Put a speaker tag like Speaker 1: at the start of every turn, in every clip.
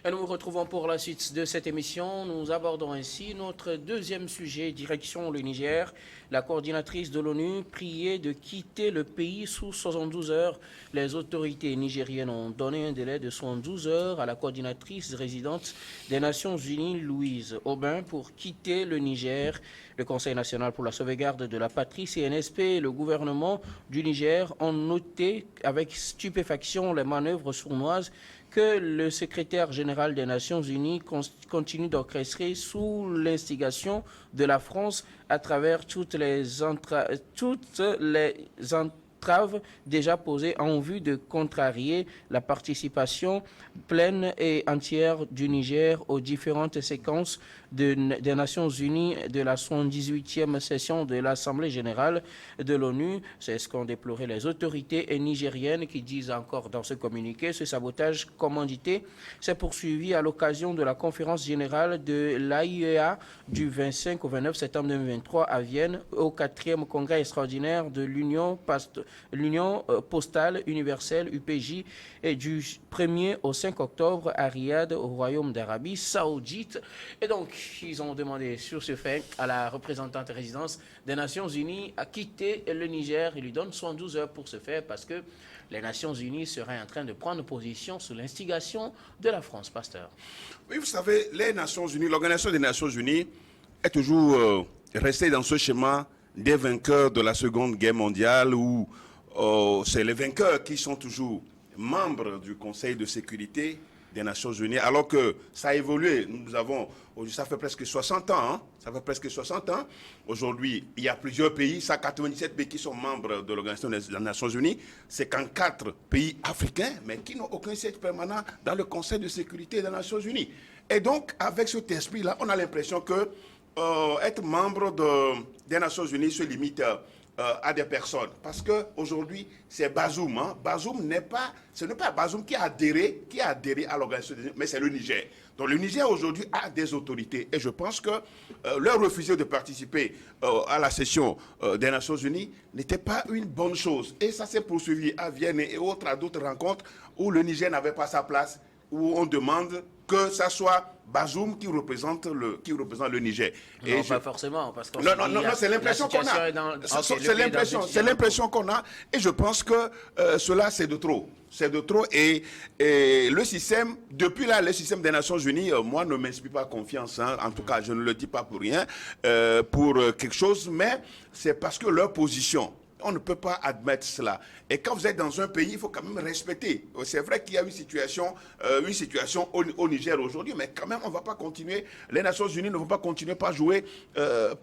Speaker 1: Et nous nous retrouvons pour la suite de cette émission. Nous abordons ainsi notre deuxième sujet, direction le Niger. La coordinatrice de l'ONU priée de quitter le pays sous 72 heures. Les autorités nigériennes ont donné un délai de 72 heures à la coordinatrice résidente des Nations Unies, Louise Aubin, pour quitter le Niger. Le Conseil national pour la sauvegarde de la patrie, CNSP, et le gouvernement du Niger ont noté avec stupéfaction les manœuvres sournoises que le secrétaire général des Nations Unies continue d'orchestrer sous l'instigation de la France à travers toutes les entraves déjà posées en vue de contrarier la participation pleine et entière du Niger aux différentes séquences des Nations Unies de la 78e session de l'Assemblée générale de l'ONU. C'est ce qu'ont déploré les autorités nigériennes qui disent encore dans ce communiqué. Ce sabotage commandité s'est poursuivi à l'occasion de la conférence générale de l'AIEA du 25 au 29 septembre 2023 à Vienne, au 4e congrès extraordinaire de l'Union postale universelle UPJ et du 1er au 5 octobre à Riyad au Royaume d'Arabie Saoudite. Et donc, ils ont demandé sur ce fait à la représentante résidence des Nations Unies à quitter le Niger. Ils lui donnent 72 heures pour ce faire parce que les Nations Unies seraient en train de prendre position sous l'instigation de la France. Pasteur.
Speaker 2: Oui, vous savez, les Nations Unies, l'Organisation des Nations Unies est toujours restée dans ce schéma des vainqueurs de la Seconde Guerre mondiale où c'est les vainqueurs qui sont toujours membres du Conseil de sécurité des Nations Unies, alors que ça a évolué. Nous avons, ça fait presque 60 ans, hein, ça fait presque 60 ans. Aujourd'hui, il y a plusieurs pays, 197 pays qui sont membres de l'Organisation des Nations Unies, 54 pays africains, mais qui n'ont aucun siège permanent dans le Conseil de sécurité des Nations Unies. Et donc, avec cet esprit-là, on a l'impression que être membre des Nations Unies se limite à des personnes. Parce qu'aujourd'hui, c'est Bazoum. Hein. Bazoum ce n'est pas Bazoum qui a adhéré à l'Organisation des Nations Unies, mais c'est le Niger. Donc le Niger aujourd'hui a des autorités. Et je pense que leur refuser de participer à la session des Nations Unies n'était pas une bonne chose. Et ça s'est poursuivi à Vienne et à d'autres rencontres où le Niger n'avait pas sa place, où on demande que ça soit Bazoum qui représente le Niger.
Speaker 1: Et non, pas forcément, parce que
Speaker 2: non, c'est l'impression qu'on a. C'est l'impression qu'on a, et je pense que cela c'est de trop. C'est de trop, et le système, depuis là, le système des Nations Unies, moi ne m'inspire pas confiance, hein. En tout cas je ne le dis pas pour rien, pour quelque chose, mais c'est parce que leur position, on ne peut pas admettre cela. Et quand vous êtes dans un pays, il faut quand même respecter. C'est vrai qu'il y a une situation au Niger aujourd'hui, mais quand même, on ne va pas continuer. Les Nations Unies ne vont pas continuer pas jouer en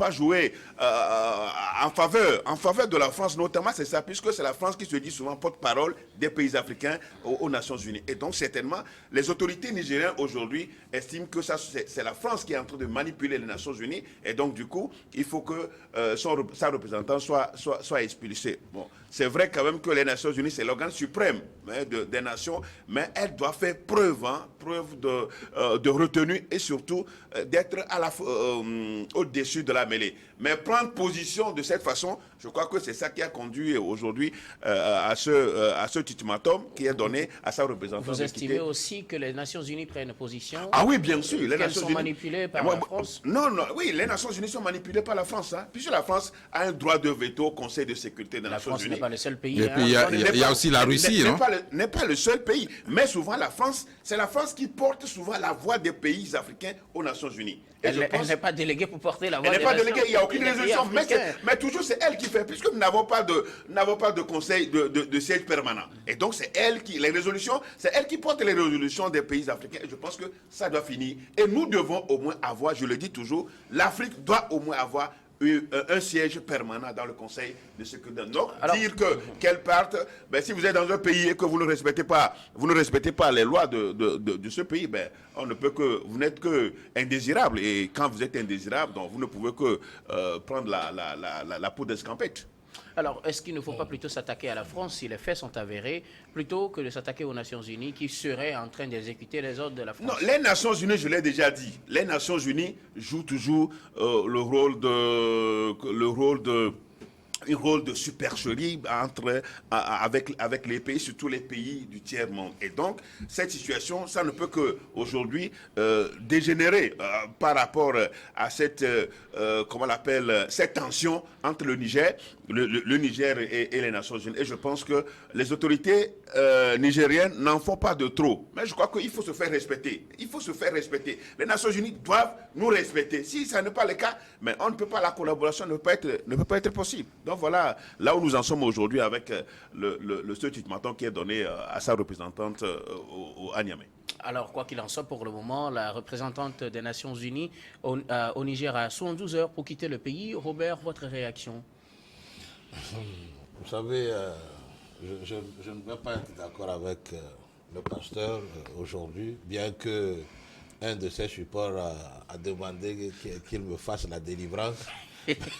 Speaker 2: faveur de la France, notamment, c'est ça, puisque c'est la France qui se dit souvent porte-parole des pays africains aux Nations Unies. Et donc, certainement, les autorités nigériennes aujourd'hui estiment que c'est la France qui est en train de manipuler les Nations Unies. Et donc, du coup, il faut que sa représentant soit expulsé. Bon, c'est vrai quand même que les Nations Unies, c'est l'organe suprême des nations, mais elle doit faire preuve de retenue et surtout d'être au-dessus de la mêlée. Mais prendre position de cette façon, je crois que c'est ça qui a conduit aujourd'hui à ce ultimatum qui est donné à sa représentante.
Speaker 1: Vous estimez aussi que les Nations Unies prennent position?
Speaker 2: Ah oui, bien sûr.
Speaker 1: Qu'elles sont manipulées par la France?
Speaker 2: Non, oui, les Nations Unies sont manipulées par la France, hein, puisque la France a un droit de veto au Conseil de sécurité des Nations Unies.
Speaker 1: La France n'est pas le seul pays.
Speaker 3: Et puis il y a aussi la Russie, non?
Speaker 2: N'est pas le seul pays, mais souvent c'est la France qui porte souvent la voix des pays africains aux Nations Unies.
Speaker 1: Elle n'est pas déléguée pour porter la voix
Speaker 2: des
Speaker 1: nations. Elle n'est pas
Speaker 2: déléguée, il n'y a aucune résolution, mais toujours c'est elle qui fait, puisque nous n'avons pas de conseil de siège permanent. Et donc c'est elle qui porte les résolutions des pays africains, et je pense que ça doit finir. Et nous devons au moins avoir, je le dis toujours, l'Afrique doit au moins avoir un siège permanent dans le Conseil de sécurité. Donc, dire qu'elle parte, ben, si vous êtes dans un pays et que vous ne respectez pas les lois de ce pays, ben, vous n'êtes que indésirable. Et quand vous êtes indésirable, donc vous ne pouvez que prendre la peau d'escampette.
Speaker 1: Alors, est-ce qu'il ne faut pas plutôt s'attaquer à la France si les faits sont avérés, plutôt que de s'attaquer aux Nations Unies qui seraient en train d'exécuter les ordres de la France?
Speaker 2: Non, les Nations Unies, je l'ai déjà dit, les Nations Unies jouent toujours le rôle de un rôle de supercherie avec les pays, surtout les pays du tiers-monde. Et donc, cette situation, ça ne peut qu'aujourd'hui dégénérer par rapport à cette, comment on l'appelle, cette tension entre le Niger, le Niger et les Nations Unies. Et je pense que les autorités nigériennes n'en font pas de trop. Mais je crois qu'il faut se faire respecter. Il faut se faire respecter. Les Nations Unies doivent nous respecter. Si ça n'est pas le cas, mais on ne peut pas, la collaboration ne peut pas être possible. Donc voilà, là où nous en sommes aujourd'hui avec le seul ultimatum qui est donné à sa représentante à Niamey.
Speaker 1: Alors, quoi qu'il en soit, pour le moment, la représentante des Nations Unies au Niger a 72 heures pour quitter le pays. Robert, votre réaction?
Speaker 4: Vous savez, je ne vais pas être d'accord avec le pasteur aujourd'hui, bien que un de ses supports a demandé qu'il me fasse la délivrance.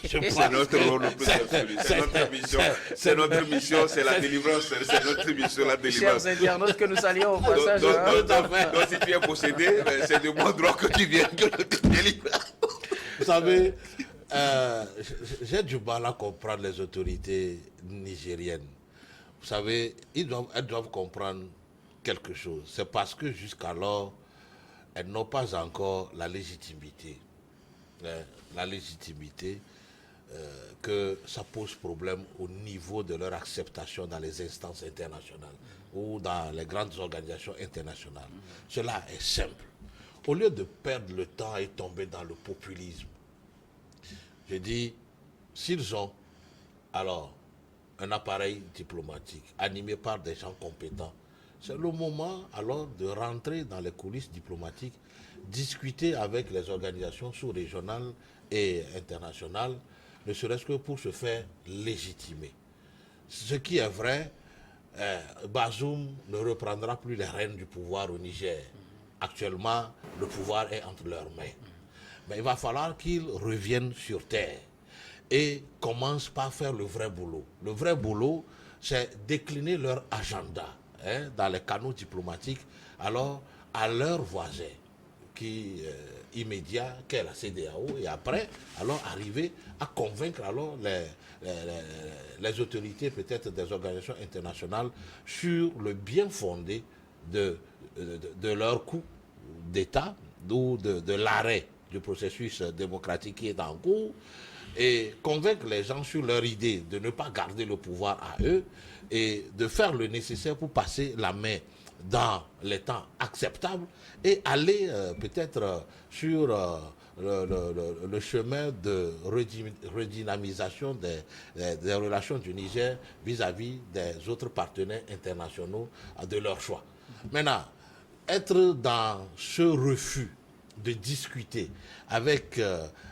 Speaker 2: C'est notre rôle, c'est notre mission, c'est la délivrance, c'est notre mission, la délivrance.
Speaker 1: Chers internautes que nous saluons au passage.
Speaker 2: Donc si tu es possédé, c'est de mon droit que tu viennes que je te délivre.
Speaker 4: Vous savez, j'ai du mal à comprendre les autorités nigériennes. Vous savez, elles doivent comprendre quelque chose. C'est parce que jusqu'alors, elles n'ont pas encore la légitimité. La légitimité que ça pose problème au niveau de leur acceptation dans les instances internationales ou dans les grandes organisations internationales. Cela est simple. Au lieu de perdre le temps et tomber dans le populisme, je dis, s'ils ont alors un appareil diplomatique animé par des gens compétents, c'est le moment alors de rentrer dans les coulisses diplomatiques, discuter avec les organisations sous-régionales et internationales, ne serait-ce que pour se faire légitimer. Ce qui est vrai, Bazoum ne reprendra plus les rênes du pouvoir au Niger. Actuellement, le pouvoir est entre leurs mains. Mais il va falloir qu'ils reviennent sur terre et commencent par faire le vrai boulot. Le vrai boulot, c'est décliner leur agenda dans les canaux diplomatiques, alors à leurs voisins immédiat qu'est la CEDEAO, et après alors arriver à convaincre alors les autorités peut-être des organisations internationales sur le bien fondé de leur coup d'État ou de l'arrêt du processus démocratique qui est en cours, et convaincre les gens sur leur idée de ne pas garder le pouvoir à eux et de faire le nécessaire pour passer la main dans les temps acceptables et aller peut-être sur le chemin de redynamisation des relations du Niger vis-à-vis des autres partenaires internationaux de leur choix. Maintenant, être dans ce refus de discuter avec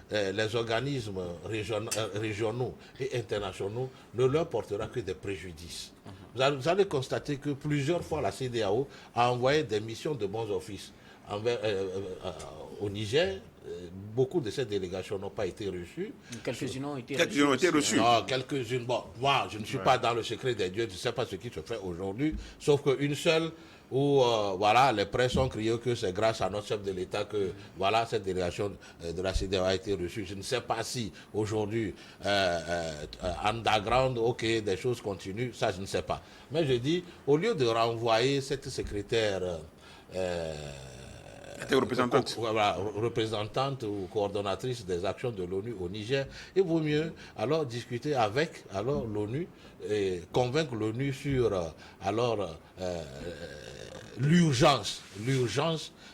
Speaker 4: les organismes régionaux et internationaux ne leur portera que des préjudices. Vous allez constater que plusieurs fois la CEDEAO a envoyé des missions de bons offices au Niger. Beaucoup de ces délégations n'ont pas été reçues.
Speaker 1: Quelques-unes ont été
Speaker 2: reçues.
Speaker 4: Non, quelques-unes. Bon, moi, je ne suis pas dans le secret des dieux, je ne sais pas ce qui se fait aujourd'hui, sauf qu'une seule où voilà, les presse ont crié que c'est grâce à notre chef de l'État que voilà, cette délégation de la CEDEAO a été reçue. Je ne sais pas si aujourd'hui, underground, ok, des choses continuent, ça je ne sais pas. Mais je dis, au lieu de renvoyer cette secrétaire représentante ou coordonnatrice des actions de l'ONU au Niger, il vaut mieux alors discuter avec l'ONU et convaincre l'ONU sur l'urgence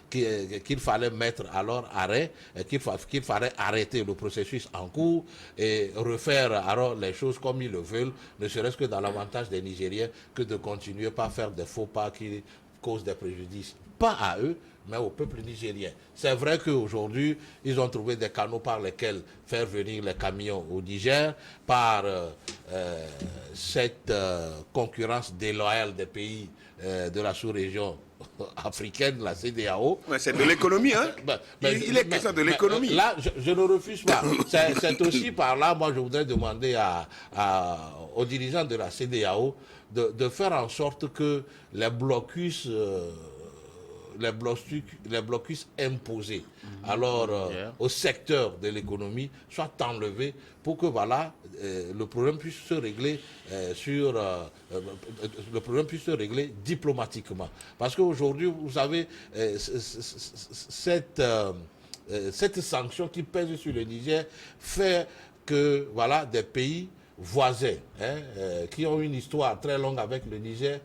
Speaker 4: qu'il fallait mettre alors arrêt, qu'il fallait arrêter le processus en cours et refaire alors les choses comme ils le veulent, ne serait-ce que dans l'avantage des Nigériens que de continuer par faire des faux pas qui causent des préjudices, pas à eux, mais au peuple nigérien. C'est vrai qu'aujourd'hui, ils ont trouvé des canaux par lesquels faire venir les camions au Niger, par cette concurrence déloyale des pays de la sous-région africaine, la CEDEAO.
Speaker 2: C'est de l'économie, hein. Il est question de l'économie.
Speaker 4: Là, je ne refuse pas. C'est aussi par là, moi, je voudrais demander aux dirigeants de la CEDEAO de faire en sorte que les blocus les blocus imposés alors au secteur de l'économie soient enlevés pour que voilà le problème puisse se régler le problème puisse se régler diplomatiquement. Parce qu'aujourd'hui, vous savez, cette sanction qui pèse sur le Niger fait que voilà des pays voisins qui ont une histoire très longue avec le Niger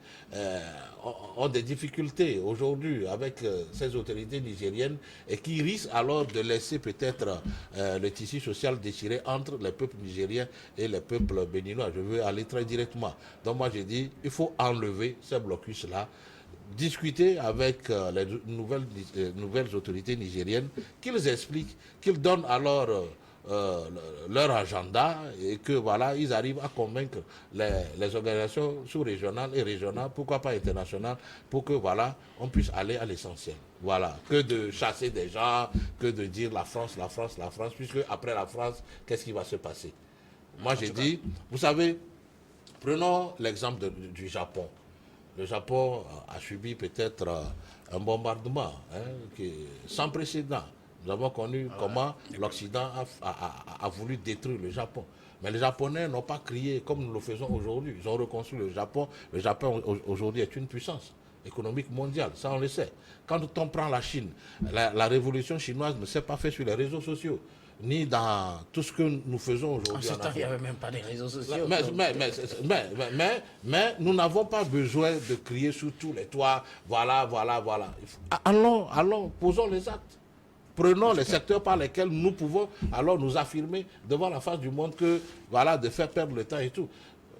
Speaker 4: ont des difficultés aujourd'hui avec ces autorités nigériennes et qui risquent alors de laisser peut-être le tissu social déchiré entre les peuples nigériens et les peuples béninois. Je veux aller très directement. Donc moi j'ai dit, il faut enlever ces blocus-là, discuter avec les nouvelles autorités nigériennes, qu'ils expliquent, qu'ils donnent alors leur agenda et que voilà, ils arrivent à convaincre les organisations sous-régionales et régionales, pourquoi pas internationales, pour que voilà, on puisse aller à l'essentiel. Voilà, que de chasser des gens, que de dire la France, puisque après la France, qu'est-ce qui va se passer? Moi j'ai dit, vous savez, prenons l'exemple du Japon. Le Japon a subi peut-être un bombardement sans précédent. Nous avons connu comment l'Occident a voulu détruire le Japon. Mais les Japonais n'ont pas crié comme nous le faisons aujourd'hui. Ils ont reconstruit le Japon. Le Japon aujourd'hui est une puissance économique mondiale, ça on le sait. Quand on prend la Chine, la révolution chinoise ne s'est pas faite sur les réseaux sociaux, ni dans tout ce que nous faisons aujourd'hui.
Speaker 1: En ce temps, il n'y avait même pas de réseaux sociaux.
Speaker 4: Mais nous n'avons pas besoin de crier sur tous les toits, voilà. Allons, posons les actes. Prenons les secteurs par lesquels nous pouvons alors nous affirmer devant la face du monde que, voilà, de faire perdre le temps et tout.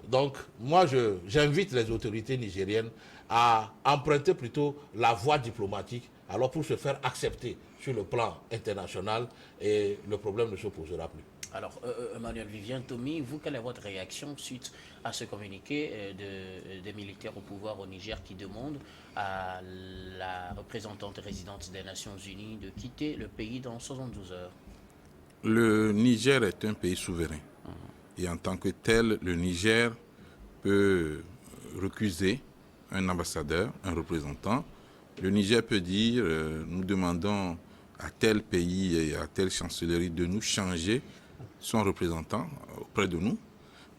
Speaker 4: Donc, moi, j'invite les autorités nigériennes à emprunter plutôt la voie diplomatique, alors pour se faire accepter sur le plan international et le problème ne se posera plus.
Speaker 1: Alors, Emmanuel Vivien Tomi, vous, quelle est votre réaction suite à ce communiqué des militaires au pouvoir au Niger qui demandent à la représentante résidente des Nations Unies de quitter le pays dans 72 heures?
Speaker 3: Le Niger est un pays souverain. Et en tant que tel, le Niger peut recuser un ambassadeur, un représentant. Le Niger peut dire, nous demandons à tel pays et à telle chancellerie de nous changer son représentant auprès de nous.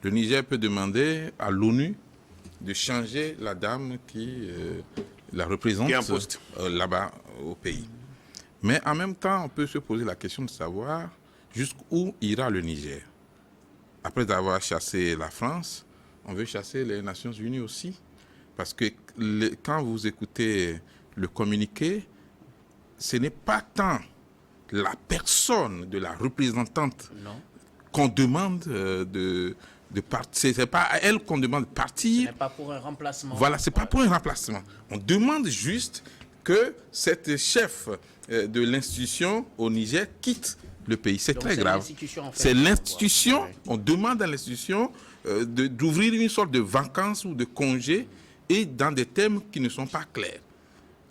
Speaker 3: Le Niger peut demander à l'ONU de changer la dame qui la représente là-bas au pays. Mais en même temps, on peut se poser la question de savoir jusqu'où ira le Niger. Après avoir chassé la France, on veut chasser les Nations Unies aussi. Parce que quand vous écoutez le communiqué, ce n'est pas tant la personne de la représentante qu'on demande de partir. Ce n'est pas à elle qu'on demande de partir.
Speaker 1: Ce n'est pas pour un remplacement.
Speaker 3: Voilà, ce n'est pas pour un remplacement. On demande juste que cette chef de l'institution au Niger quitte le pays. C'est très grave. C'est l'institution. On demande à l'institution d'ouvrir une sorte de vacances ou de congé et dans des thèmes qui ne sont pas clairs.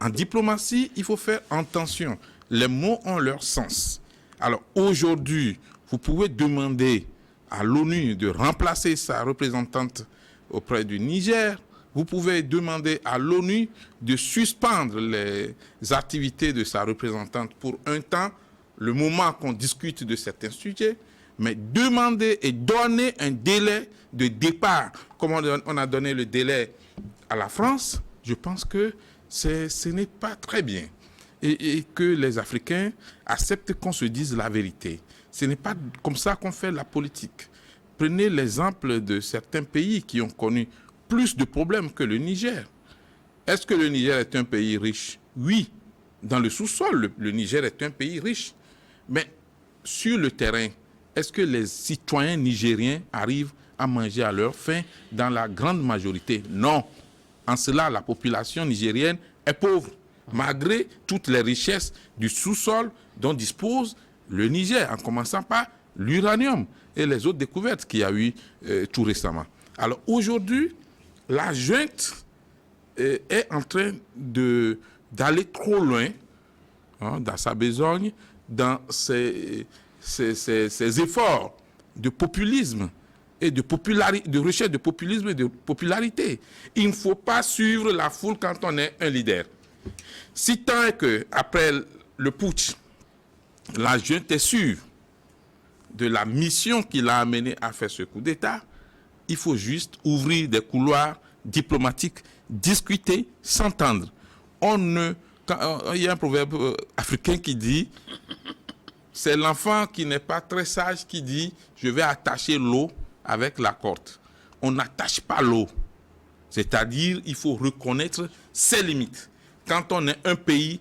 Speaker 3: En diplomatie, il faut faire attention. Les mots ont leur sens. Alors aujourd'hui, vous pouvez demander à l'ONU de remplacer sa représentante auprès du Niger. Vous pouvez demander à l'ONU de suspendre les activités de sa représentante pour un temps, le moment qu'on discute de certains sujets, mais demander et donner un délai de départ, comme on a donné le délai à la France, je pense que ce n'est pas très bien. Et que les Africains acceptent qu'on se dise la vérité. Ce n'est pas comme ça qu'on fait la politique. Prenez l'exemple de certains pays qui ont connu plus de problèmes que le Niger. Est-ce que le Niger est un pays riche? Oui. Dans le sous-sol, le Niger est un pays riche. Mais sur le terrain, est-ce que les citoyens nigériens arrivent à manger à leur faim dans la grande majorité? Non. En cela, la population nigérienne est pauvre, malgré toutes les richesses du sous-sol dont dispose le Niger, en commençant par l'uranium et les autres découvertes qu'il y a eu tout récemment. Alors aujourd'hui, la junte est en train d'aller trop loin dans sa besogne, dans ses efforts de populisme et de recherche de populisme et de popularité. Il ne faut pas suivre la foule quand on est un leader. Si tant est que, après le putsch, la junte est sûre de la mission qui l'a amené à faire ce coup d'État, il faut juste ouvrir des couloirs diplomatiques, discuter, s'entendre. Il y a un proverbe africain qui dit, c'est l'enfant qui n'est pas très sage qui dit, je vais attacher l'eau avec la corde. On n'attache pas l'eau. C'est-à-dire, il faut reconnaître ses limites. Quand on est un pays,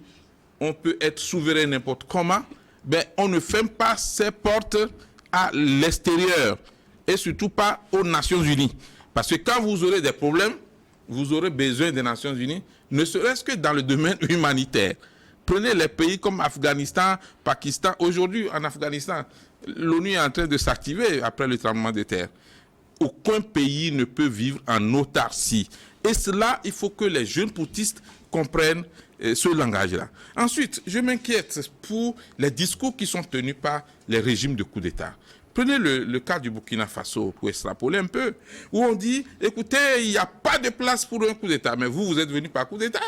Speaker 3: on peut être souverain n'importe comment, ben, on ne ferme pas ses portes à l'extérieur et surtout pas aux Nations Unies. Parce que quand vous aurez des problèmes, vous aurez besoin des Nations Unies, ne serait-ce que dans le domaine humanitaire. Prenez les pays comme Afghanistan, Pakistan. Aujourd'hui, en Afghanistan, l'ONU est en train de s'activer après le tremblement de terre. Aucun pays ne peut vivre en autarcie. Et cela, il faut que les jeunes poutistes comprennent ce langage-là. Ensuite, je m'inquiète pour les discours qui sont tenus par les régimes de coup d'État. Prenez le cas du Burkina Faso pour extrapoler un peu, où on dit, écoutez, il n'y a pas de place pour un coup d'État. Mais vous êtes venu par coup d'État.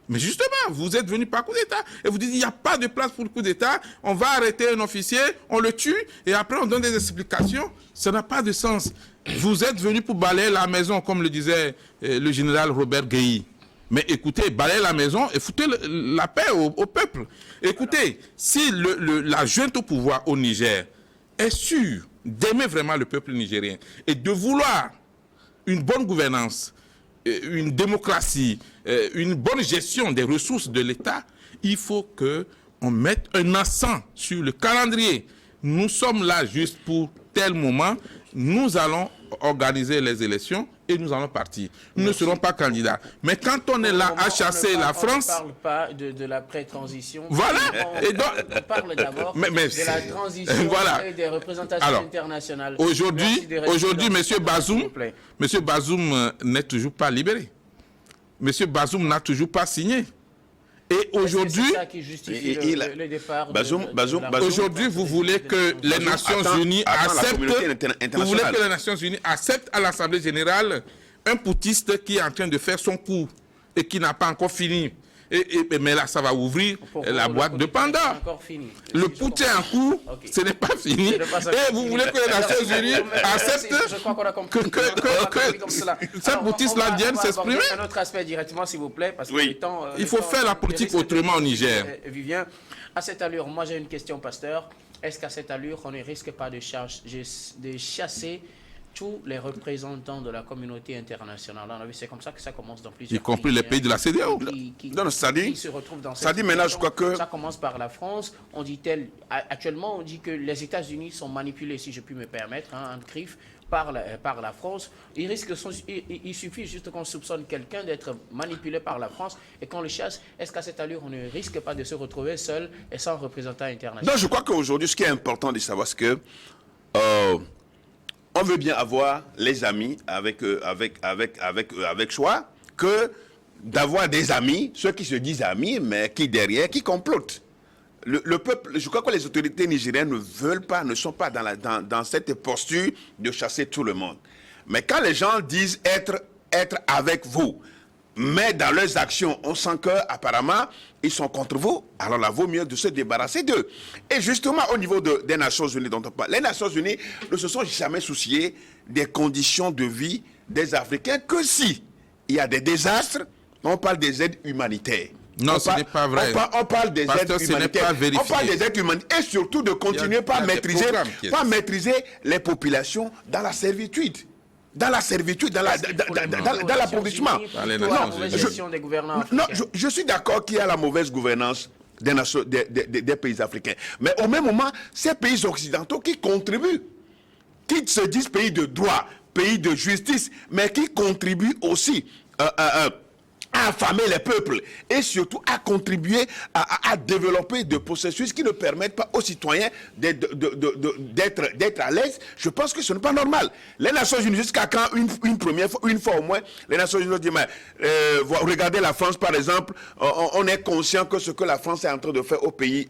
Speaker 3: Mais justement, vous êtes venu par coup d'État. Et vous dites, il n'y a pas de place pour le coup d'État, on va arrêter un officier, on le tue, et après on donne des explications. Ça n'a pas de sens. Vous êtes venu pour balayer la maison, comme le disait le général Robert Guéhi. Mais écoutez, balayez la maison et foutez la paix au peuple. Écoutez, si la junte au pouvoir au Niger est sûre d'aimer vraiment le peuple nigérien et de vouloir une bonne gouvernance, une démocratie, une bonne gestion des ressources de l'État, il faut qu'on mette un accent sur le calendrier. Nous sommes là juste pour tel moment, nous allons organiser les élections et nous allons partir. Nous ne serons pas candidats. Mais quand on est là à chasser la France...
Speaker 1: On ne parle pas de la pré-transition.
Speaker 3: Voilà.
Speaker 1: On parle d'abord de la transition
Speaker 3: voilà.
Speaker 1: et des représentations internationales.
Speaker 3: Aujourd'hui, M. Bazoum n'est toujours pas libéré. M. Bazoum n'a toujours pas signé. Et aujourd'hui,
Speaker 1: c'est ça qui justifie le départ
Speaker 3: aujourd'hui, vous voulez que les Nations Unies acceptent à l'Assemblée générale un poutiste qui est en train de faire son coup et qui n'a pas encore fini. Mais là, ça va ouvrir la boîte de Pandore. Le putsch est en cours, ce n'est pas fini. Et vous voulez que les Nations Unies acceptent que cette poutiste-là vienne s'exprimer.
Speaker 1: Un autre aspect directement, s'il vous plaît, parce que
Speaker 3: il faut faire la politique autrement au Niger.
Speaker 1: Vivien, à cette allure, moi j'ai une question, pasteur. Est-ce qu'à cette allure, on ne risque pas de chasser tous les représentants de la communauté internationale? On a vu, c'est comme ça que ça commence dans plusieurs pays.
Speaker 3: Y compris les pays de la CEDEAO.
Speaker 1: Qui se retrouvent dans cette situation.
Speaker 2: Maintenant, je crois que...
Speaker 1: Ça commence par la France. On dit actuellement, on dit que les États-Unis sont manipulés, si je puis me permettre, en griffe, par la France. Il suffit juste qu'on soupçonne quelqu'un d'être manipulé par la France et qu'on le chasse. Est-ce qu'à cette allure, on ne risque pas de se retrouver seul et sans représentant international?
Speaker 2: Non, je crois qu'aujourd'hui, ce qui est important de savoir, c'est que on veut bien avoir les amis avec choix que d'avoir des amis, ceux qui se disent amis, mais qui derrière, qui complotent. Le peuple, je crois que les autorités nigériennes ne sont pas dans cette posture de chasser tout le monde. Mais quand les gens disent être avec vous, mais dans leurs actions, on sent qu'apparemment, ils sont contre vous, alors là, vaut mieux de se débarrasser d'eux. Et justement, au niveau des Nations Unies dont on parle, les Nations Unies ne se sont jamais souciées des conditions de vie des Africains que si il y a des désastres, on parle des aides humanitaires.
Speaker 3: Non, ce n'est pas vrai.
Speaker 2: On parle des aides humanitaires. On parle des aides humanitaires et surtout de continuer par maîtriser les populations dans la servitude. Dans l'appauvrissement. Non, je suis d'accord qu'il y a la mauvaise gouvernance des pays africains. Mais au même moment, ces pays occidentaux qui contribuent, qui se disent pays de droit, pays de justice, mais qui contribuent aussi à affamer les peuples et surtout à contribuer à développer des processus qui ne permettent pas aux citoyens d'être à l'aise. Je pense que ce n'est pas normal. Les Nations Unies, jusqu'à quand une fois au moins, les Nations Unies disent, regardez la France par exemple, on est conscient que ce que la France est en train de faire aux pays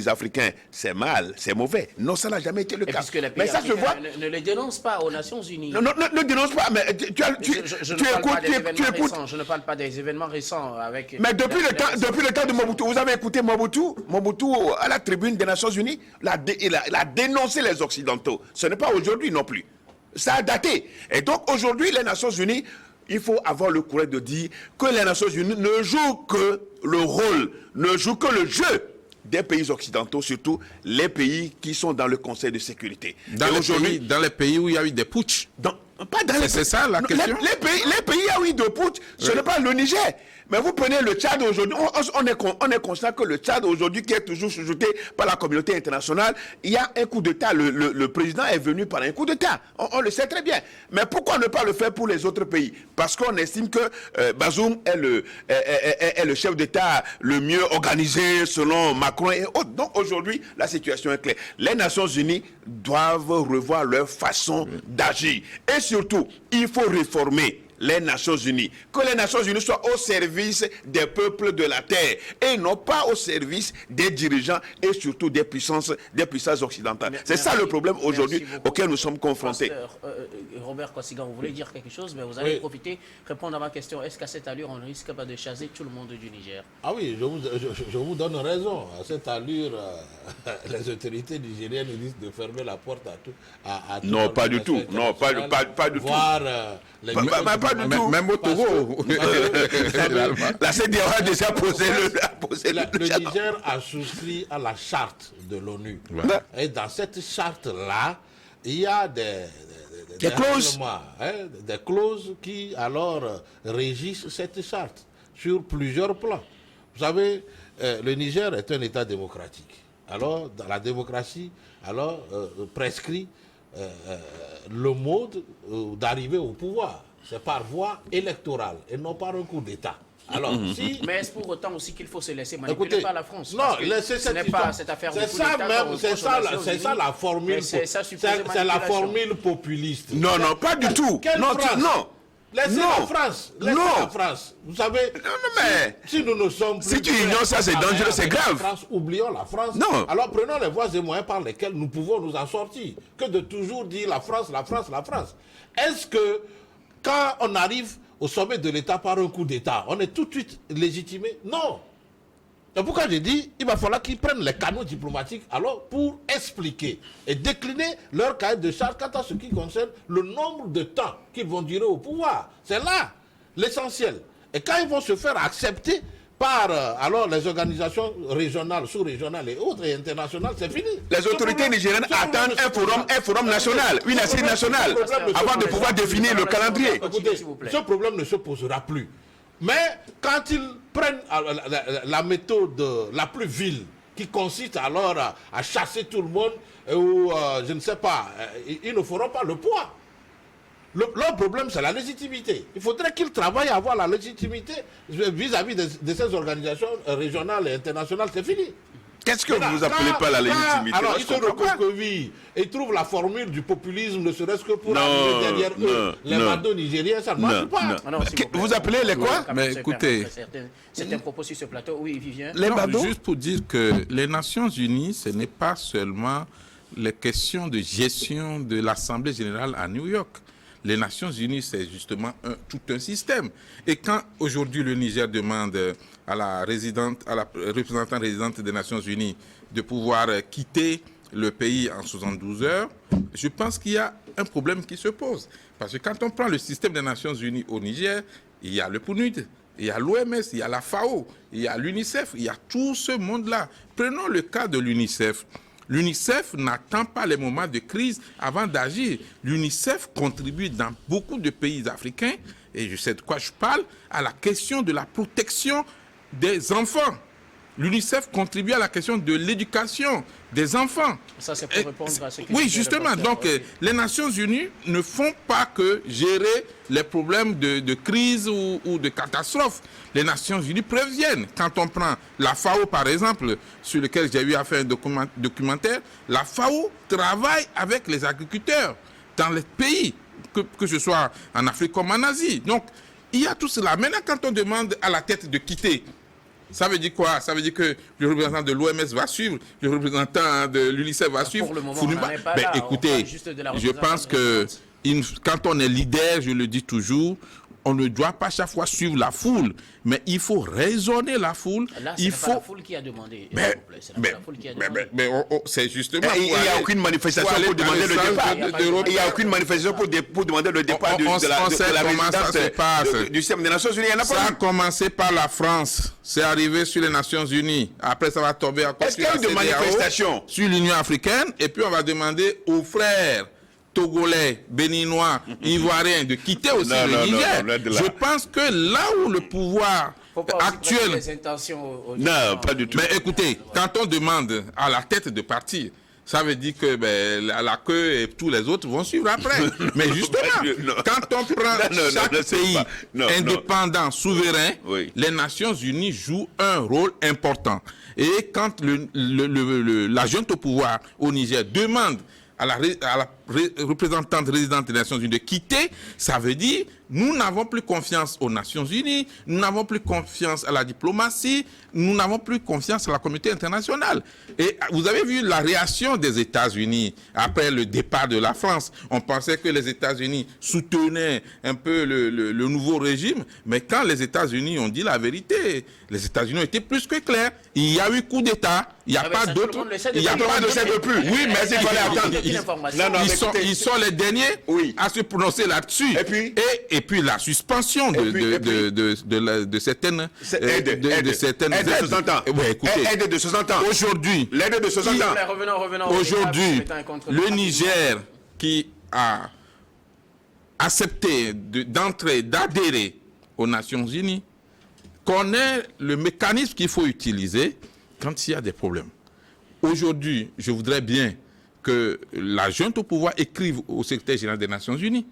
Speaker 2: africains, c'est mal, c'est mauvais. Non, ça n'a jamais été le cas.
Speaker 1: Mais ça se voit. Ne les dénonce pas aux Nations Unies.
Speaker 2: Non, ne dénonce pas, mais tu écoutes.
Speaker 1: parle pas des événements récents avec...
Speaker 2: Mais depuis le temps de Mobutu, vous avez écouté Mobutu à la tribune des Nations Unies, il a dénoncé les Occidentaux. Ce n'est pas aujourd'hui non plus. Ça a daté. Et donc aujourd'hui, les Nations Unies, il faut avoir le courage de dire que les Nations Unies ne jouent que le rôle, ne jouent que le jeu des pays occidentaux, surtout les pays qui sont dans le Conseil de sécurité.
Speaker 3: Dans les pays où il y a eu des putsch. C'est ça la question.
Speaker 2: Les pays où il y a eu des putsch, ce n'est pas le Niger. Mais vous prenez le Tchad aujourd'hui, on est conscient que le Tchad aujourd'hui, qui est toujours sous-jeté par la communauté internationale, il y a un coup d'État. Le président est venu par un coup d'État. On le sait très bien. Mais pourquoi ne pas le faire pour les autres pays? Parce qu'on estime que Bazoum est le chef d'État le mieux organisé selon Macron et autres. Donc aujourd'hui, la situation est claire. Les Nations Unies doivent revoir leur façon d'agir. Et surtout, il faut réformer les Nations Unies. Que les Nations Unies soient au service des peuples de la terre et non pas au service des dirigeants et surtout des puissances occidentales. C'est ça le problème aujourd'hui auquel nous sommes confrontés.
Speaker 1: Pasteur, Robert Kwassigan, vous voulez dire quelque chose, mais vous allez profiter, répondre à ma question. Est-ce qu'à cette allure, on ne risque pas de chasser tout le monde du Niger?
Speaker 4: Ah oui, je vous donne raison. À cette allure, les autorités nigériennes risquent de fermer la porte à tout.
Speaker 2: Non, pas du tout. Non, pas du tout. Pas du tout.
Speaker 3: Même au Togo.
Speaker 2: La CEDEAO a déjà posé
Speaker 4: le Niger a souscrit à la charte de l'ONU.
Speaker 3: Ouais.
Speaker 4: Et dans cette charte-là, il y a des
Speaker 2: clauses.
Speaker 4: Des clauses qui alors régissent cette charte sur plusieurs plans. Vous savez, le Niger est un État démocratique. Alors, dans la démocratie, prescrit le mode d'arriver au pouvoir. C'est par voie électorale et non par un coup d'État. Alors,
Speaker 1: Mais est-ce pour autant aussi qu'il faut se laisser manipuler par la France?
Speaker 4: Non, laissez
Speaker 1: ce n'est pas cette affaire de coup d'État.
Speaker 4: C'est ça la formule. C'est la formule populiste.
Speaker 2: Non, pas du tout.
Speaker 4: Laissez la France. La France. Vous savez, si nous ne sommes plus...
Speaker 2: Si tu ignores ça, c'est dangereux, c'est grave.
Speaker 4: Oublions la France.
Speaker 2: Non.
Speaker 4: Alors prenons les voies et moyens par lesquels nous pouvons nous en sortir. Que de toujours dire la France, la France, la France. Est-ce que quand on arrive au sommet de l'État par un coup d'État, on est tout de suite légitimé? Non. C'est pourquoi j'ai dit il va falloir qu'ils prennent les canaux diplomatiques alors pour expliquer et décliner leur cahier de charge quant à ce qui concerne le nombre de temps qu'ils vont durer au pouvoir. C'est là l'essentiel. Et quand ils vont se faire accepter par alors les organisations régionales, sous-régionales et autres et internationales, c'est fini.
Speaker 2: Les autorités nigériennes attendent un forum national, une assise nationale, avant de pouvoir définir le calendrier.
Speaker 4: Écoutez, ce problème ne se posera plus. Mais quand ils prennent la méthode la plus vile, qui consiste alors à chasser tout le monde, ou je ne sais pas, ils ne feront pas le poids. Leur problème, c'est la légitimité. Il faudrait qu'ils travaillent à avoir la légitimité vis-à-vis de ces organisations régionales et internationales. C'est fini.
Speaker 2: Qu'est-ce que vous appelez pas la légitimité?
Speaker 4: Alors, ils se recroquevillent et trouvent la formule du populisme, ne serait-ce que pour amener derrière eux les badauds nigériens, ça ne marche pas.
Speaker 2: Vous appelez les quoi?
Speaker 3: Mais écoutez...
Speaker 1: Certains propos sur ce plateau, oui, Vivien.
Speaker 3: Juste pour dire que les Nations Unies, ce n'est pas seulement les questions de gestion de l'Assemblée générale à New York. Les Nations Unies, c'est justement tout un système. Et quand aujourd'hui le Niger demande à la représentante résidente des Nations Unies de pouvoir quitter le pays en 72 heures, je pense qu'il y a un problème qui se pose. Parce que quand on prend le système des Nations Unies au Niger, il y a le PNUD, il y a l'OMS, il y a la FAO, il y a l'UNICEF, il y a tout ce monde-là. Prenons le cas de l'UNICEF. L'UNICEF n'attend pas les moments de crise avant d'agir. L'UNICEF contribue dans beaucoup de pays africains, et je sais de quoi je parle, à la question de la protection des enfants. L'UNICEF contribue à la question de l'éducation des enfants.
Speaker 1: Ça, c'est pour répondre à ce que
Speaker 3: oui, justement. Donc, les Nations Unies ne font pas que gérer les problèmes de crise ou de catastrophe. Les Nations Unies préviennent. Quand on prend la FAO, par exemple, sur lequel j'ai eu à faire un documentaire, la FAO travaille avec les agriculteurs dans les pays, que ce soit en Afrique comme en Asie. Donc, il y a tout cela. Maintenant, quand on demande à la tête de quitter, ça veut dire quoi? Ça veut dire que le représentant de l'OMS va suivre, le représentant de l'UNICEF va suivre.
Speaker 1: Pour le moment, on n'en est pas là.
Speaker 3: Écoutez, je pense que quand on est leader, je le dis toujours, on ne doit pas chaque fois suivre la foule, mais il faut raisonner la foule.
Speaker 1: Là,
Speaker 3: il
Speaker 1: faut... pas la foule qui a demandé.
Speaker 3: C'est justement...
Speaker 2: Il n'y a aucune manifestation pour demander le départ. Il n'y a aucune manifestation pour demander le départ de la résidence du système des Nations Unies.
Speaker 3: Ça a commencé par la France, c'est arrivé sur les Nations Unies. Après, ça va tomber encore
Speaker 2: sur la CEDEAO,
Speaker 3: sur l'Union africaine, et puis on va demander aux frères togolais, béninois, ivoiriens de quitter aussi le Niger. Je pense que là où le pouvoir actuel...
Speaker 2: Non, pas du tout.
Speaker 3: Mais écoutez, quand on demande à la tête de partir, ça veut dire que la queue et tous les autres vont suivre après. Mais justement, quand on prend chaque pays indépendant, souverain, les Nations Unies jouent un rôle important. Et quand la junte au pouvoir au Niger demande à la représentante résidente des Nations Unies de quitter, ça veut dire nous n'avons plus confiance aux Nations Unies, nous n'avons plus confiance à la diplomatie, nous n'avons plus confiance à la communauté internationale. Et vous avez vu la réaction des États-Unis après le départ de la France. On pensait que les États-Unis soutenaient un peu le nouveau régime, mais quand les États-Unis ont dit la vérité, les États-Unis ont été plus que clairs. Il y a eu coup d'État, il n'y a pas d'autre...
Speaker 2: Il n'y a pas de sait plus.
Speaker 3: Oui, mais il fallait
Speaker 2: attendre.
Speaker 3: Ils sont les derniers à se prononcer là-dessus. Et puis la suspension de certaines
Speaker 2: aides de 60 ans. Aide de 60 ans.
Speaker 3: Aujourd'hui,
Speaker 2: l'aide de 60 ans.
Speaker 3: Aujourd'hui, le Niger qui a accepté d'adhérer aux Nations Unies connaît le mécanisme qu'il faut utiliser quand il y a des problèmes. Aujourd'hui, je voudrais bien que la junte au pouvoir écrive au secrétaire général des Nations Unies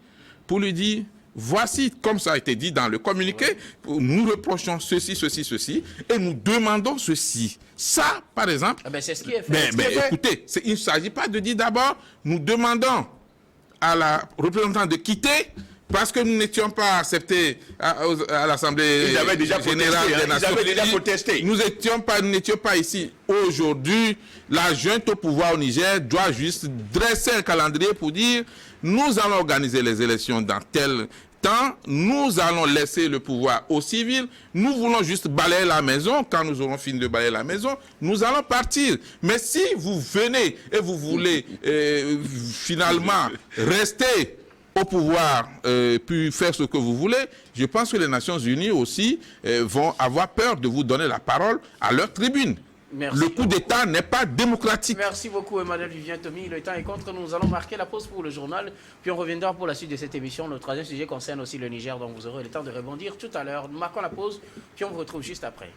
Speaker 3: pour lui dire, voici, comme ça a été dit dans le communiqué, nous reprochons ceci, ceci, ceci, et nous demandons ceci. Ça, par exemple...
Speaker 1: c'est ce qui est fait.
Speaker 3: Écoutez, il ne s'agit pas de dire d'abord, nous demandons à la représentante de quitter, parce que nous n'étions pas acceptés à l'Assemblée générale des Nations Unies. Nous n'étions pas ici. Aujourd'hui, la junte au pouvoir au Niger doit juste dresser un calendrier pour dire nous allons organiser les élections dans tel temps, nous allons laisser le pouvoir aux civils, nous voulons juste balayer la maison. Quand nous aurons fini de balayer la maison, nous allons partir. Mais si vous venez et vous voulez finalement rester au pouvoir, puis faire ce que vous voulez, je pense que les Nations Unies aussi vont avoir peur de vous donner la parole à leur tribune.
Speaker 1: Merci.
Speaker 3: Le coup d'État n'est pas démocratique.
Speaker 1: Merci beaucoup, Emmanuel Vivien Tomi. Le temps est contre. Nous allons marquer la pause pour le journal, puis on reviendra pour la suite de cette émission. Le troisième sujet concerne aussi le Niger, donc vous aurez le temps de rebondir tout à l'heure. Nous marquons la pause, puis on vous retrouve juste après.